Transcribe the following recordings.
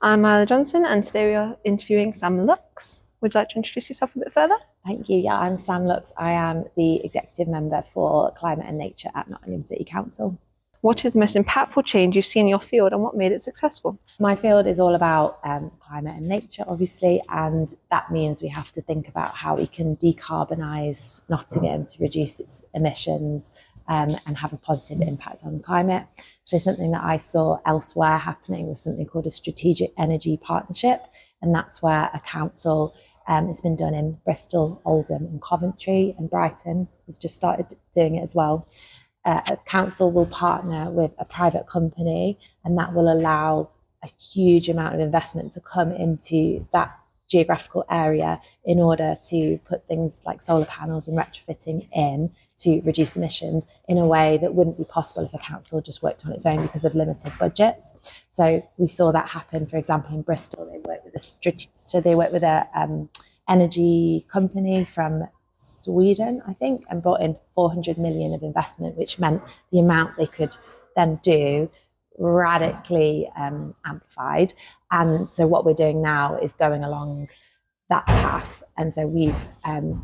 I'm Milo Johnson, and today we are interviewing Sam Lux. Would you like to introduce yourself a bit further? Thank you. Yeah, I'm Sam Lux. I am the executive member for Climate and Nature at Nottingham City Council. What is the most impactful change you've seen in your field and what made it successful? My field is all about climate and nature, obviously, and that means we have to think about how we can decarbonise Nottingham to reduce its emissions and have a positive impact on the climate. So something that I saw elsewhere happening was something called a strategic energy partnership, and that's where a council, it's been done in Bristol, Oldham and Coventry, and Brighton has just started doing it as well. A council will partner with a private company, and that will allow a huge amount of investment to come into that geographical area in order to put things like solar panels and retrofitting in to reduce emissions in a way that wouldn't be possible if a council just worked on its own because of limited budgets. So we saw that happen, for example, in Bristol. They worked with a energy company from Sweden, I think, and brought in 400 million of investment, which meant the amount they could then do radically amplified. And so what we're doing now is going along that path. And so we've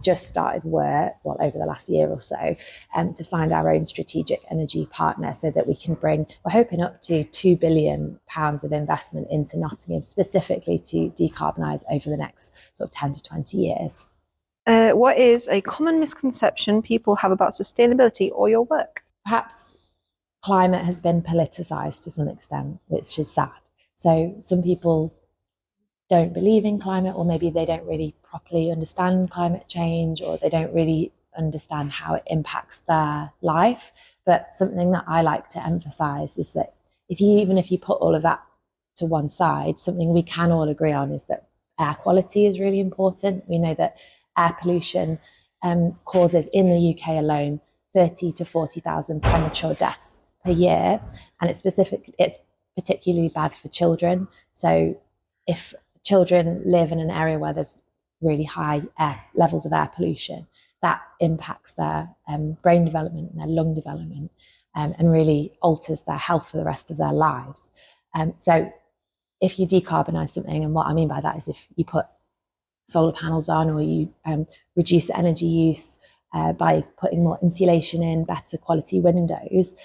just started work, over the last year or so, to find our own strategic energy partner so that we can bring, we're hoping up to £2 billion of investment into Nottingham, specifically to decarbonise over the next sort of 10 to 20 years. What is a common misconception people have about sustainability or your work? Perhaps climate has been politicised to some extent, which is sad. So some people don't believe in climate, or maybe they don't really properly understand climate change, or they don't really understand how it impacts their life. But something that I like to emphasise is that even if you put all of that to one side, something we can all agree on is that air quality is really important. We know that air pollution causes in the UK alone 30 to 40,000 premature deaths per year, and it's particularly bad for children. So if children live in an area where there's really high levels of air pollution, that impacts their brain development and their lung development, and really alters their health for the rest of their lives. So if you decarbonise something, and what I mean by that is if you put solar panels on, or you reduce energy use by putting more insulation in, better quality windows,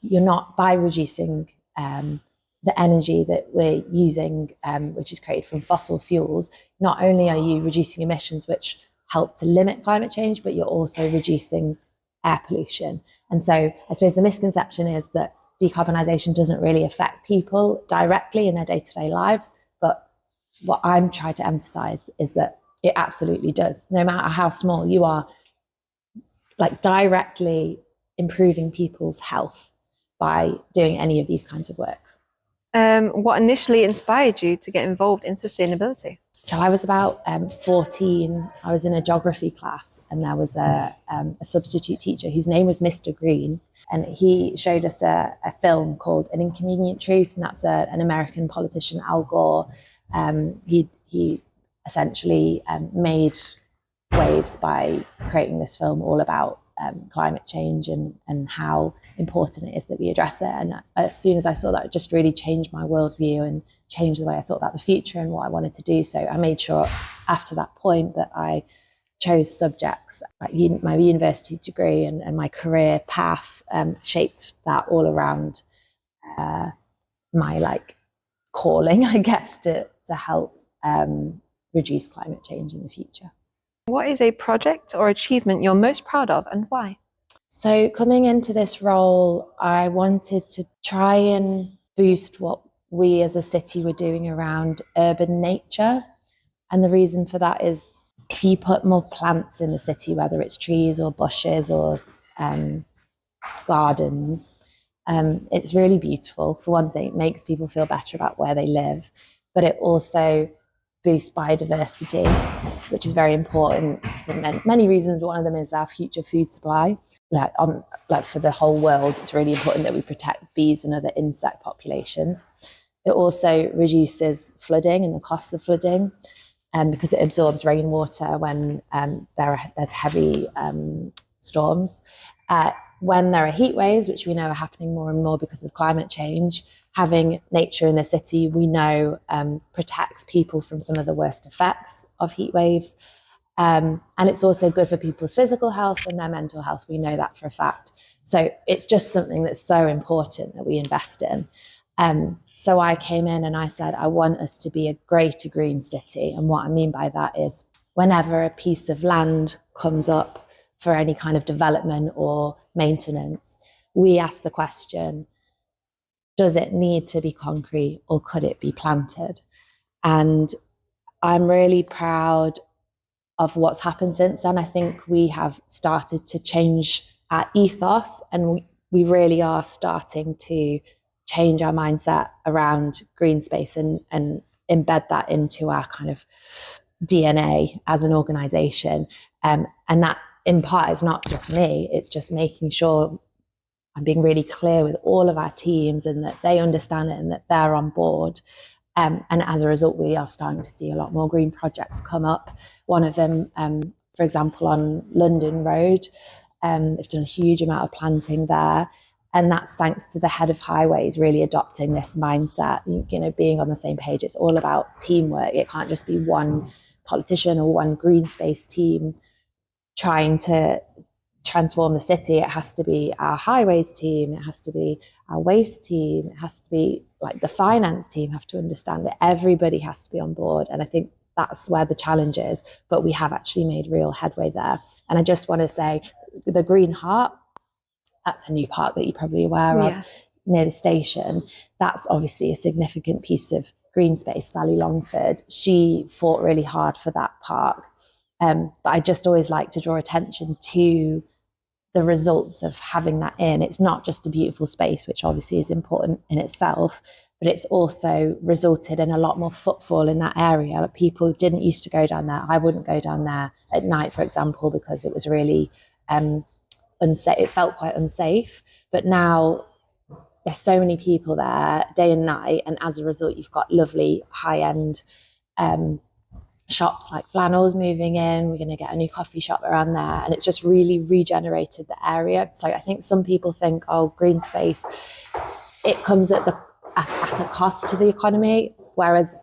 you're not, by reducing the energy that we're using, which is created from fossil fuels, not only are you reducing emissions, which help to limit climate change, but you're also reducing air pollution. And so I suppose the misconception is that decarbonisation doesn't really affect people directly in their day-to-day lives, but what I'm trying to emphasize is that it absolutely does. No matter how small you are, like directly improving people's health by doing any of these kinds of work. What initially inspired you to get involved in sustainability? So I was about 14. I was in a geography class, and there was a substitute teacher whose name was Mr. Green, and he showed us a film called An Inconvenient Truth, and that's an American politician, Al Gore. He essentially made waves by creating this film all about climate change and how important it is that we address it. And as soon as I saw that, it just really changed my worldview and changed the way I thought about the future and what I wanted to do. So I made sure after that point that I chose subjects like my university degree and my career path shaped that all around my calling, I guess, to help reduce climate change in the future. What is a project or achievement you're most proud of, and why? So coming into this role, I wanted to try and boost what we as a city were doing around urban nature. And the reason for that is if you put more plants in the city, whether it's trees or bushes or gardens, it's really beautiful. For one thing, it makes people feel better about where they live, but it also boost biodiversity, which is very important for many reasons, but one of them is our future food supply. For the whole world, it's really important that we protect bees and other insect populations. It also reduces flooding and the costs of flooding, because it absorbs rainwater when there's heavy storms. when there are heat waves, which we know are happening more and more because of climate change, having nature in the city, we know protects people from some of the worst effects of heat waves. And it's also good for people's physical health and their mental health. We know that for a fact. So it's just something that's so important that we invest in. So I came in and I said, I want us to be a greater green city. And what I mean by that is whenever a piece of land comes up for any kind of development or maintenance, we ask the question, does it need to be concrete or could it be planted? And I'm really proud of what's happened since then. I think we have started to change our ethos, and we really are starting to change our mindset around green space and embed that into our kind of DNA as an organization. And that in part is not just me, it's just making sure I'm being really clear with all of our teams and that they understand it and that they're on board. And as a result, we are starting to see a lot more green projects come up. One of them, for example, on London Road, they've done a huge amount of planting there. And that's thanks to the head of highways really adopting this mindset, you know, being on the same page. It's all about teamwork. It can't just be one politician or one green space team trying to transform the city. It has to be our highways team, it has to be our waste team, it has to be like the finance team have to understand it. Everybody has to be on board. And I think that's where the challenge is, but we have actually made real headway there. And I just want to say the Green Heart, that's a new park that you're probably aware of, Yes. near the station. That's obviously a significant piece of green space. Sally Longford, she fought really hard for that park. But I just always like to draw attention to the results of having that in. It's not just a beautiful space, which obviously is important in itself, but it's also resulted in a lot more footfall in that area. Like, people didn't used to go down there. I wouldn't go down there at night, for example, because it was really unsafe. It felt quite unsafe. But now there's so many people there day and night, and as a result, you've got lovely high-end shops like Flannels moving in. We're going to get a new coffee shop around there, and it's just really regenerated the area. So I think some people think, oh, green space, it comes at a cost to the economy, whereas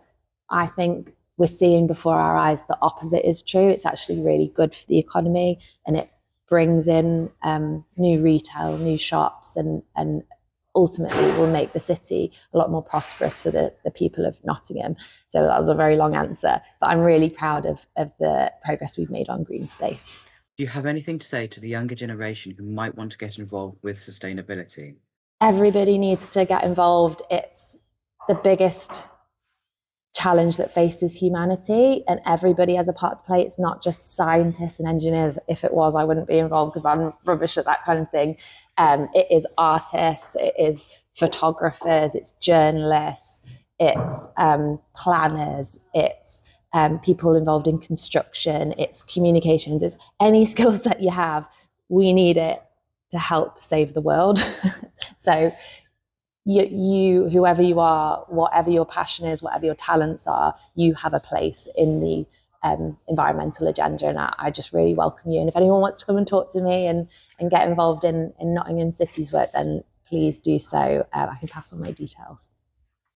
I think we're seeing before our eyes the opposite is true. It's actually really good for the economy, and it brings in new retail, new shops, and ultimately will make the city a lot more prosperous for the people of Nottingham. So that was a very long answer, but I'm really proud of the progress we've made on green space. Do you have anything to say to the younger generation who might want to get involved with sustainability? Everybody needs to get involved. It's the biggest challenge that faces humanity, and everybody has a part to play. It's not just scientists and engineers. If it was, I wouldn't be involved because I'm rubbish at that kind of thing. It is artists, it is photographers, it's journalists, it's planners, it's people involved in construction, it's communications, it's any skill set you have. We need it to help save the world. So you, whoever you are, whatever your passion is, whatever your talents are, you have a place in the environmental agenda, and I just really welcome you. And if anyone wants to come and talk to me and get involved in Nottingham City's work, then please do so. I can pass on my details.